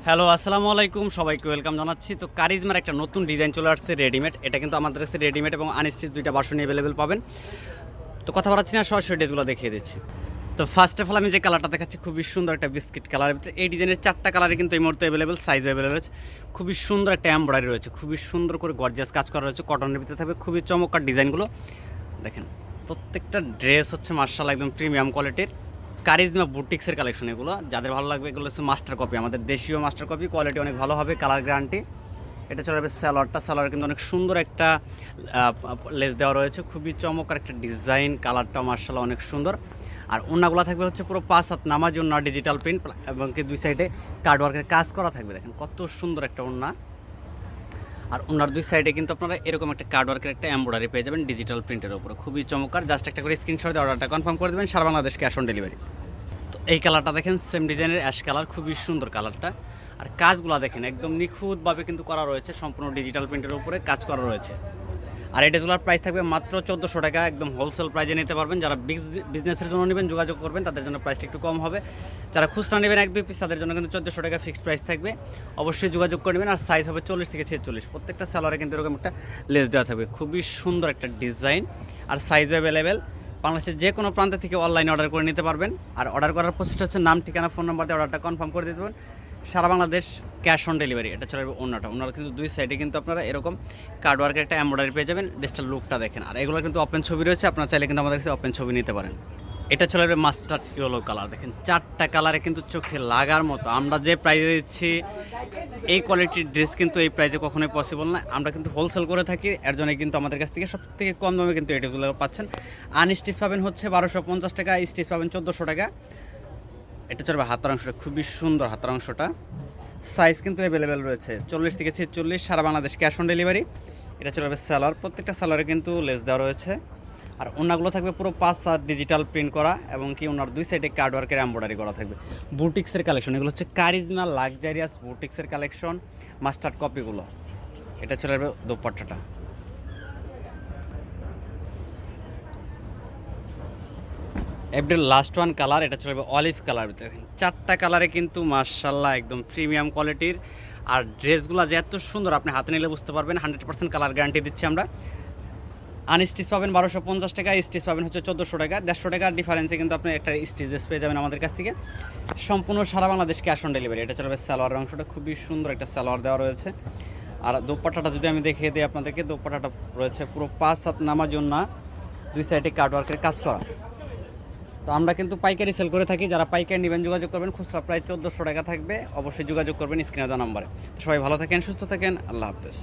Hello, আসসালামু আলাইকুম, সবাইকে ওয়েলকাম জানাচ্ছি। তো কারিজমার একটা নতুন ডিজাইন চলে আসছে রেডিমেড। এটা কিন্তু আমাদের কাছে রেডিমেড এবং আনস্টিচ দুইটা ভার্সনই অ্যাভেলেবেল পাবেন। তো কথা বলাচ্ছি না, সরাসরি ড্রেসগুলো দেখিয়ে দিচ্ছি। তো ফার্স্ট অফ অল আমি যে কালারটা দেখাচ্ছি খুবই সুন্দর একটা বিস্কিট কালার। এই ডিজাইনের 4টা কালারে কিন্তু এই মুহূর্তে অ্যাভেলেবেল, সাইজ অ্যাভেলেবেল রয়েছে। খুবই সুন্দর একটা এমব্রয়ডারি রয়েছে, খুবই সুন্দর করে গর্জিয়াস কাজ করা রয়েছে। কটনের ভিতরে থাকবে খুবই চমৎকার ডিজাইনগুলো। দেখেন প্রত্যেকটা ড্রেস হচ্ছে মার্শাল্লাহ একদম প্রিমিয়াম কোয়ালিটির কারিজমা বুটিক্সের কালেকশন। এগুলো যাদের ভালো লাগবে এগুলো হচ্ছে মাস্টার কপি, আমাদের দেশীয় মাস্টার কপি, কোয়ালিটি অনেক ভালো হবে, কালার গ্যারান্টি। এটা চলে যাবে স্যালোয়ার কিন্তু অনেক সুন্দর একটা লেস দেওয়া রয়েছে, খুবই চমৎকার একটা ডিজাইন, কালারটা মার্শাল্লাহ অনেক সুন্দর। আর ওড়নাগুলো থাকবে হচ্ছে পুরো 5 হাত নামাজ ওড়না, ডিজিটাল প্রিন্ট এবং কি দুই সাইডে কার্ডওয়ার্কের কাজ করা থাকবে। দেখেন কত সুন্দর একটা ওড়না। আর ওনার দুই সাইডে কিন্তু আপনারা এরকম একটা কার্ডওয়ার্কের একটা এমব্রয়ডারি পেয়ে যাবেন ডিজিটাল প্রিন্টের উপরে, খুবই চমৎকার। জাস্ট একটা করে স্ক্রিনশট দিয়ে অর্ডারটা কনফার্ম করে দেবেন, সারা বাংলাদেশ ক্যাশ অন ডেলিভারি। তো এই কালারটা দেখেন, সেম ডিজাইনের অ্যাশ কালার, খুবই সুন্দর কালারটা। আর কাজগুলো দেখেন একদম নিখুঁতভাবে কিন্তু করা রয়েছে, সম্পূর্ণ ডিজিটাল প্রিন্টের উপরে কাজ করা রয়েছে। আর এই ড্রেসগুলোর প্রাইস থাকবে মাত্র 1400 টাকা, একদম হোলসেল প্রাইসে নিতে পারবেন। যারা বিজনেসের জন্য নেবেন যোগাযোগ করবেন, তাদের জন্য প্রাইসটা একটু কম হবে। যারা খুচরা নেবেন 1-2 পিস, তাদের জন্য কিন্তু 1400 টাকা ফিক্সড প্রাইস থাকবে। অবশ্যই যোগাযোগ করে নেবেন। আর সাইজ হবে 40 থেকে 46। প্রত্যেকটা সালোয়ারে কিন্তু এরকম একটা লেস দেওয়া থাকবে, খুবই সুন্দর একটা ডিজাইন। আর সাইজ অ্যাভেলেবেল, বাংলাদেশের যে কোনো প্রান্ত থেকে অনলাইনে অর্ডার করে নিতে পারবেন। আর অর্ডার করার প্রসেসটা হচ্ছে নাম, ঠিকানা, ফোন নাম্বার দিয়ে অর্ডারটা কনফার্ম করে দিতে পারবেন, সারা বাংলাদেশ ক্যাশ অন ডেলিভারি। এটা চলে যাবে ওনারা কিন্তু দুই সাইডে কিন্তু আপনারা এরকম কার্ডওয়ার্কের একটা এমব্রয়ডারি পেয়ে যাবেন। ড্রেসটার লুকটা দেখেন। আর এগুলো কিন্তু ওপেন ছবি রয়েছে, আপনারা চাইলে কিন্তু আমাদের কাছে ওপেন ছবি নিতে পারেন। এটা চলে যাবে মাস্টার্ড ইয়েলো কালার। দেখেন 4টা কালারে কিন্তু চোখে লাগার মতো। আমরা যে প্রাইসে দিচ্ছি এই কোয়ালিটির ড্রেস কিন্তু এই প্রাইসে কখনোই পসিবল না। আমরা কিন্তু হোলসেল করে থাকি, এর জন্য কিন্তু আমাদের কাছ থেকে সব থেকে কম দামে কিন্তু এই ড্রেসগুলো পাচ্ছেন। আনস্টিচ পাবেন হচ্ছে 1250 টাকা, স্টিচ পাবেন 1400 টাকা। এটা চলবে হাতার অংশটা, খুবই সুন্দর হাতার অংশটা। সাইজ কিন্তু অ্যাভেলেবেল রয়েছে 40 থেকে 46, সারা বাংলাদেশ ক্যাশ অন ডেলিভারি। এটা চলে যাবে সালোয়ার, প্রত্যেকটা সালোয়ারে কিন্তু লেস দেওয়া রয়েছে। আর ওনাগুলো থাকবে পুরো 5 হাত ডিজিটাল প্রিন্ট করা এবং কি ওনার দুই সাইডে কার্ডওয়ার্কের এমব্রয়ডারি করা থাকবে। বুটিক্সের কালেকশন, এগুলো হচ্ছে কারিজমা লাক্সারিয়াস বুটিক্সের কালেকশন, মাস্টার্ড কপিগুলো। এটা চলে যাবে দোপাট্টাটা। এভরির লাস্ট ওয়ান কালার, এটা চলে যাবে অলিভ কালার। দেখেন 4টা কালারে কিন্তু মার্শাল্লাহ একদম প্রিমিয়াম কোয়ালিটির। আর ড্রেসগুলো যে এত সুন্দর, আপনি হাতে নিলে বুঝতে পারবেন। 100% কালার গ্যারান্টি দিচ্ছি আমরা। আনস্টিচ পাবেন 1250 টাকা, স্টিচ পাবেন হচ্ছে 1400 টাকা। 150 টাকার ডিফারেন্সে কিন্তু আপনি একটা স্টিচেস পেয়ে যাবেন আমাদের কাছ থেকে, সম্পূর্ণ সারা বাংলাদেশ ক্যাশ অন ডেলিভারি। এটা চলবে সালোয়ার অংশটা, খুবই সুন্দর একটা সালোয়ার দেওয়া রয়েছে। আর দোপাট্টাটা যদি আমি দেখিয়ে দিই আপনাদেরকে, দোপাট্টাটা রয়েছে পুরো 5 হাত নামার জন্য, দুই সাইডে কার্ডওয়ার্কের কাজ করা। তো আমরা কিন্তু পাইকারি সেল করে থাকি, যারা পাইকারি নেবেন যোগাযোগ করবেন। খুচরা প্রায় 1400 টাকা থাকবে, অবশ্যই যোগাযোগ করবেন স্ক্রিনে দেওয়া নাম্বারে। তো সবাই ভালো থাকেন, সুস্থ থাকেন, আল্লাহ হাফেজ।